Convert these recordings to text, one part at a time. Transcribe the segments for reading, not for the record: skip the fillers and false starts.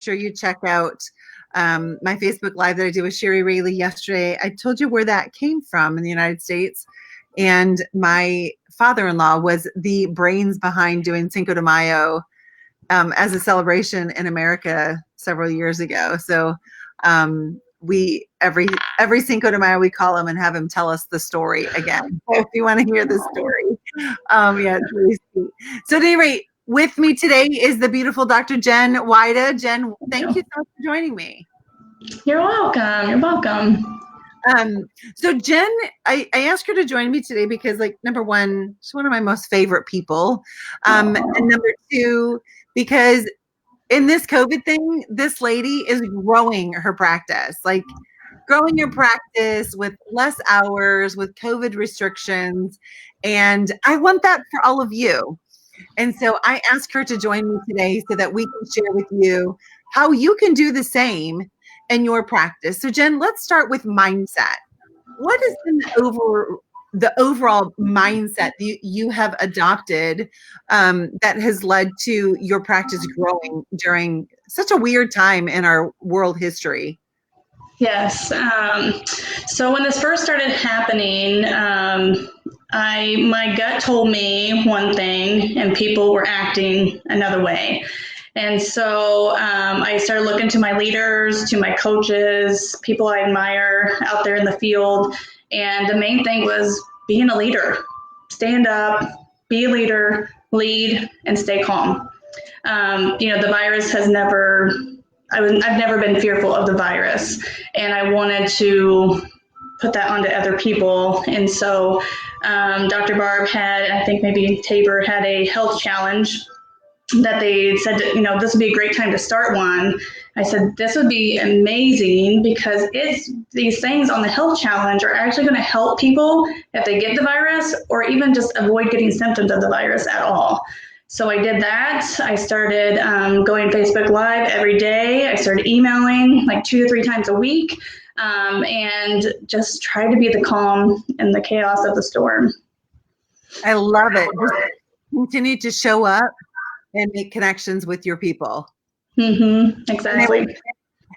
sure you check out my Facebook Live that I did with Sherry Rayleigh yesterday. I told you where that came from in the United States. And my father-in-law was the brains behind doing Cinco de Mayo as a celebration in America several years ago. So we every Cinco de Mayo we call him and have him tell us the story again. So if you want to hear the story, yeah, it's really sweet. So at any rate, with me today is the beautiful Dr. Jen Wida. Jen, thank you so much for joining me. You're welcome. You're welcome. So Jen, I asked her to join me today because, like, number one, she's one of my most favorite people. And number two, because in this COVID thing, this lady is growing her practice, like growing your practice with less hours, with COVID restrictions. And I want that for all of you. And so I asked her to join me today so that we can share with you how you can do the same in your practice. So Jen, let's start with mindset. What has been the overall mindset you have adopted that has led to your practice growing during such a weird time in our world history? Yes. So when this first started happening, my gut told me one thing and people were acting another way. And so I started looking to my leaders, to my coaches, people I admire out there in the field. And the main thing was being a leader. Stand up, be a leader, lead, and stay calm. The virus has never, I've never been fearful of the virus. And I wanted to put that onto other people. And so Dr. Barb had, I think maybe Tabor had a health challenge that they said, this would be a great time to start one. I said, this would be amazing because these things on the health challenge are actually going to help people if they get the virus or even just avoid getting symptoms of the virus at all. So I did that. I started going Facebook Live every day. I started emailing like 2 to 3 times a week and just tried to be the calm in the chaos of the storm. I love it. Just continue to show up and make connections with your people. Exactly.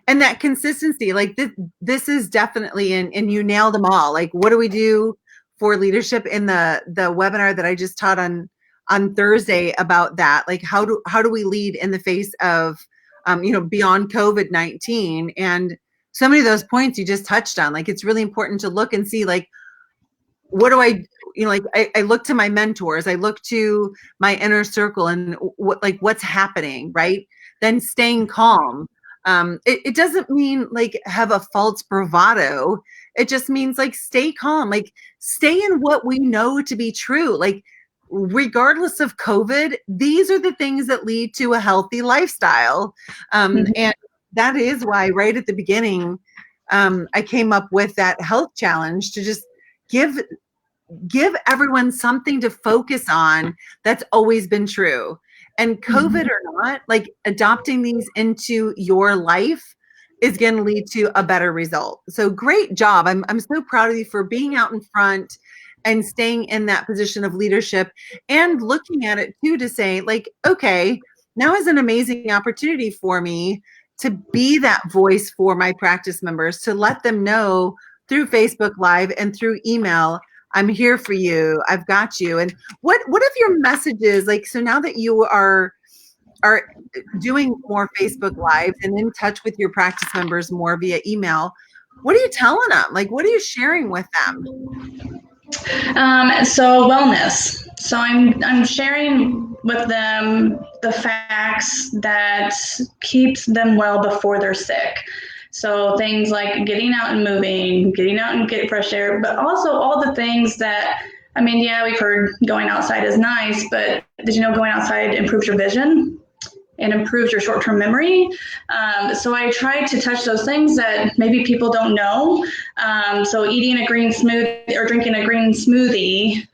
And that consistency, like this is definitely, and you nailed them all. Like, what do we do for leadership in the webinar that I just taught on Thursday about that? Like, how do we lead in the face of, beyond COVID-19? And so many of those points you just touched on, like, it's really important to look and see, like, what do I look to my mentors, I look to my inner circle and what's happening, right? Then staying calm. It doesn't mean like have a false bravado. It just means like stay calm, like stay in what we know to be true. Like regardless of COVID, these are the things that lead to a healthy lifestyle. And that is why right at the beginning, I came up with that health challenge to just give everyone something to focus on that's always been true. And COVID or not, like adopting these into your life is going to lead to a better result. So great job. I'm so proud of you for being out in front and staying in that position of leadership and looking at it too to say like, okay, now is an amazing opportunity for me to be that voice for my practice members, to let them know through Facebook Live and through email, I'm here for you. I've got you. And what of your messages, like, so now that you are doing more Facebook Lives and in touch with your practice members more via email, what are you telling them? Like, what are you sharing with them? So wellness. So I'm sharing with them the facts that keeps them well before they're sick. So things like getting out and moving, getting out and getting fresh air, but also all the things that, we've heard going outside is nice, but did you know going outside improves your vision and improves your short-term memory? So I tried to touch those things that maybe people don't know. So eating a green smoothie or drinking a green smoothie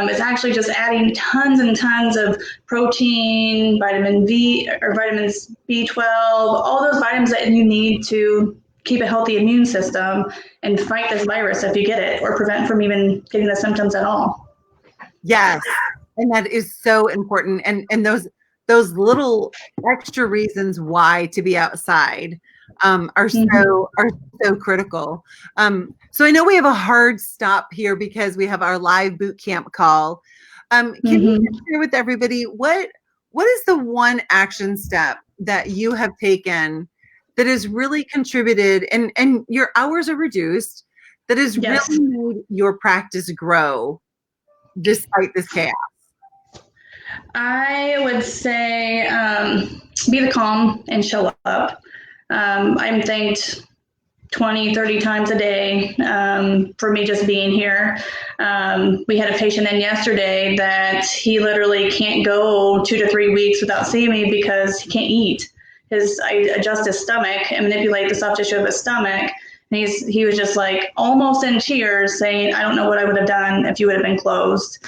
is actually just adding tons and tons of protein, vitamin V or vitamins B12, all those vitamins that you need to keep a healthy immune system and fight this virus if you get it or prevent from even getting the symptoms at all. Yes. And that is so important. And those those little extra reasons why to be outside are Mm-hmm. so critical. So I know we have a hard stop here because we have our live boot camp call. Can you just Mm-hmm. share with everybody what is the one action step that you have taken that has really contributed, and your hours are reduced, that has really Yes. made your practice grow despite this chaos? I would say be the calm and show up. I'm thanked 20, 30 times a day for me just being here. We had a patient in yesterday that he literally can't go 2 to 3 weeks without seeing me because he can't eat. I adjust his stomach and manipulate the soft tissue of his stomach. And he was just like almost in tears saying, I don't know what I would have done if you would have been closed.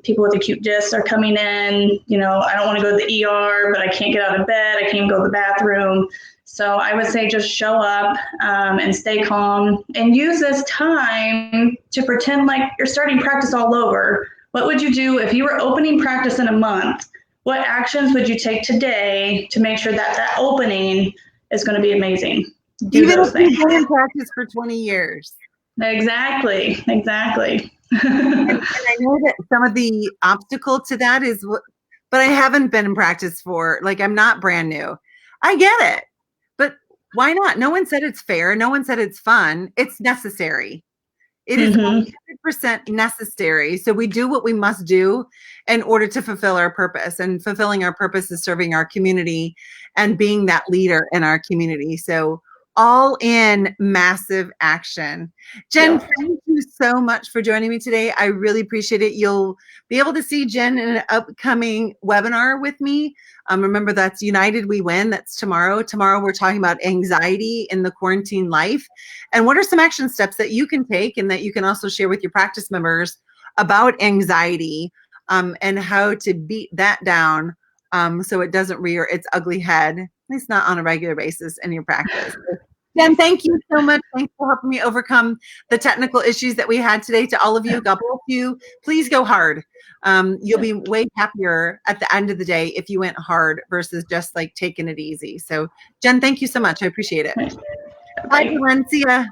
People with acute discs are coming in. I don't want to go to the ER, but I can't get out of bed. I can't go to the bathroom. So I would say just show up and stay calm and use this time to pretend like you're starting practice all over. What would you do if you were opening practice in a month? What actions would you take today to make sure that that opening is going to be amazing? Do Even if those you've things. been in practice for 20 years. Exactly. Exactly. And I know that some of the obstacle to that is but I haven't been in practice for, like, I'm not brand new. I get it. But why not? No one said it's fair. No one said it's fun. It's necessary. It is Mm-hmm. 100% necessary. So we do what we must do in order to fulfill our purpose. And fulfilling our purpose is serving our community and being that leader in our community. So all in massive action. Jen, Yep. thank you so much for joining me today. I really appreciate it. You'll be able to see Jen in an upcoming webinar with me. Remember, that's United We Win. That's tomorrow. Tomorrow, we're talking about anxiety in the quarantine life. And what are some action steps that you can take and that you can also share with your practice members about anxiety, and how to beat that down, so it doesn't rear its ugly head, at least not on a regular basis in your practice. Jen, thank you so much. Thanks for helping me overcome the technical issues that we had today. To all of you, God bless you. Please go hard. You'll be way happier at the end of the day if you went hard versus just like taking it easy. So, Jen, thank you so much. I appreciate it. Bye, Bye. everyone. See ya.